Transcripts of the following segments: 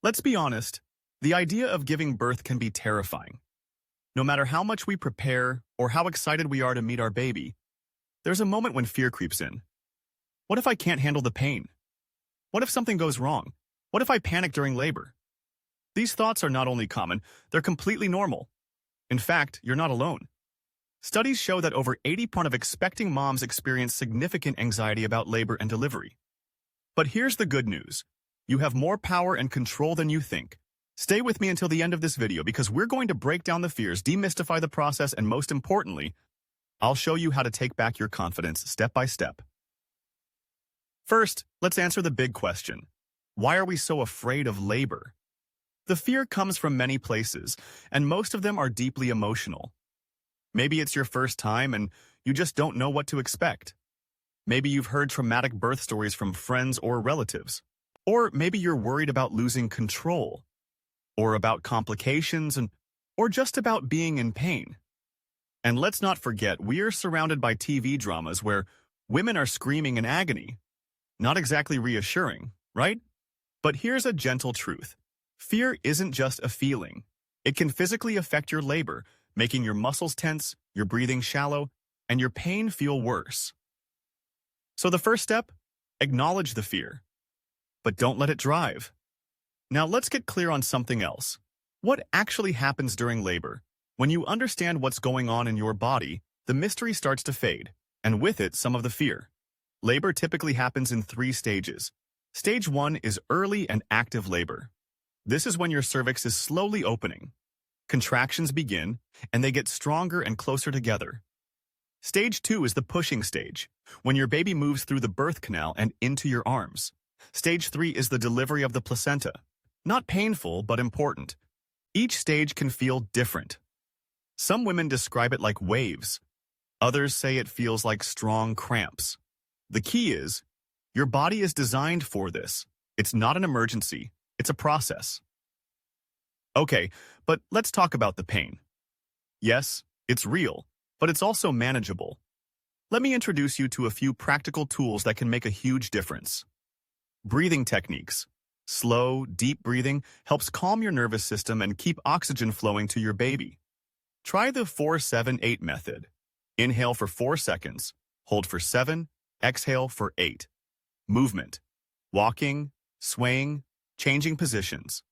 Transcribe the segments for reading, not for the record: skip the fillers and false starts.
Let's be honest, the idea of giving birth can be terrifying. No matter how much we prepare or how excited we are to meet our baby, there's a moment when fear creeps in. What if I can't handle the pain? What if something goes wrong? What if I panic during labor? These thoughts are not only common, they're completely normal. In fact, you're not alone. Studies show that over 80% of expecting moms experience significant anxiety about labor and delivery. But here's the good news. You have more power and control than you think. Stay with me until the end of this video because we're going to break down the fears, demystify the process, and most importantly, I'll show you how to take back your confidence step by step. First, let's answer the big question. Why are we so afraid of labor? The fear comes from many places, and most of them are deeply emotional. Maybe it's your first time and you just don't know what to expect. Maybe you've heard traumatic birth stories from friends or relatives. Or maybe you're worried about losing control, or about complications, or just about being in pain. And let's not forget, we are surrounded by TV dramas where women are screaming in agony. Not exactly reassuring, right? But here's a gentle truth. Fear isn't just a feeling. It can physically affect your labor, making your muscles tense, your breathing shallow, and your pain feel worse. So the first step? Acknowledge the fear. But don't let it drive. Now let's get clear on something else. What actually happens during labor? When you understand what's going on in your body, the mystery starts to fade, and with it, some of the fear. Labor typically happens in 3 stages. Stage 1 is early and active labor. This is when your cervix is slowly opening. Contractions begin, and they get stronger and closer together. Stage 2 is the pushing stage, when your baby moves through the birth canal and into your arms. Stage 3 is the delivery of the placenta. Not painful, but important. Each stage can feel different. Some women describe it like waves. Others say it feels like strong cramps. The key is, your body is designed for this. It's not an emergency. It's a process. Okay, but let's talk about the pain. Yes, it's real, but it's also manageable. Let me introduce you to a few practical tools that can make a huge difference. Breathing techniques. Slow, deep breathing helps calm your nervous system and keep oxygen flowing to your baby. Try the 4-7-8 method. Inhale for 4 seconds, hold for 7, exhale for 8. Movement. Walking, swaying, changing positions.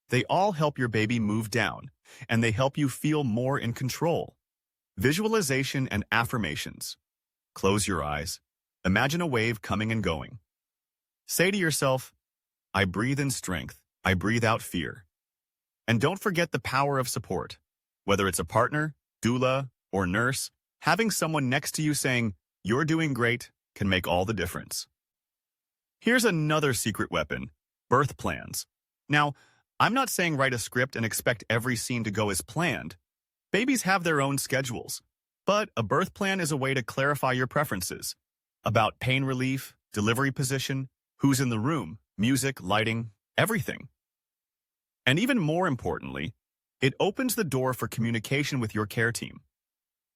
They all help your baby move down, and they help you feel more in control. Visualization and affirmations. Close your eyes. Imagine a wave coming and going. Say to yourself, I breathe in strength, I breathe out fear. And don't forget the power of support. Whether it's a partner, doula, or nurse, having someone next to you saying, you're doing great, can make all the difference. Here's another secret weapon, birth plans. Now, I'm not saying write a script and expect every scene to go as planned. Babies have their own schedules, but a birth plan is a way to clarify your preferences about pain relief, delivery position, who's in the room, music, lighting, everything. And even more importantly, it opens the door for communication with your care team.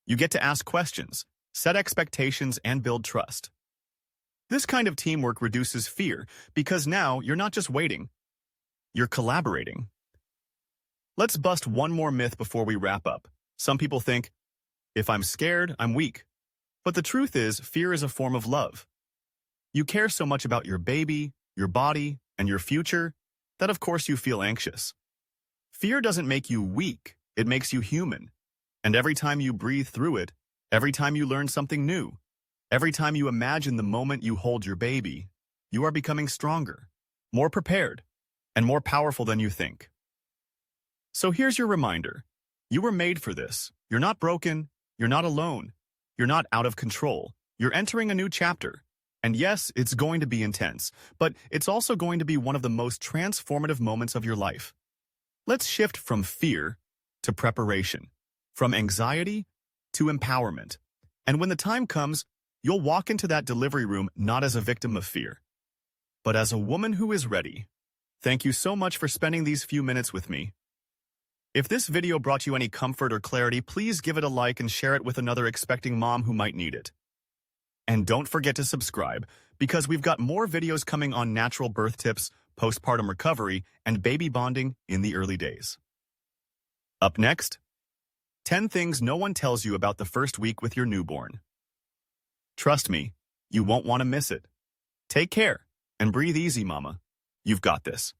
You get to ask questions, set expectations, and build trust. This kind of teamwork reduces fear because now you're not just waiting, you're collaborating. Let's bust one more myth before we wrap up. Some people think, if I'm scared, I'm weak. But the truth is, fear is a form of love. You care so much about your baby, your body, and your future that of course you feel anxious. Fear doesn't make you weak, it makes you human. And every time you breathe through it, every time you learn something new, every time you imagine the moment you hold your baby, you are becoming stronger, more prepared, and more powerful than you think. So here's your reminder. You were made for this. You're not broken. You're not alone. You're not out of control. You're entering a new chapter. And yes, it's going to be intense, but it's also going to be one of the most transformative moments of your life. Let's shift from fear to preparation, from anxiety to empowerment. And when the time comes, you'll walk into that delivery room not as a victim of fear, but as a woman who is ready. Thank you so much for spending these few minutes with me. If this video brought you any comfort or clarity, please give it a like and share it with another expecting mom who might need it. And don't forget to subscribe, because we've got more videos coming on natural birth tips, postpartum recovery, and baby bonding in the early days. Up next, 10 things no one tells you about the first week with your newborn. Trust me, you won't want to miss it. Take care, and breathe easy, mama. You've got this.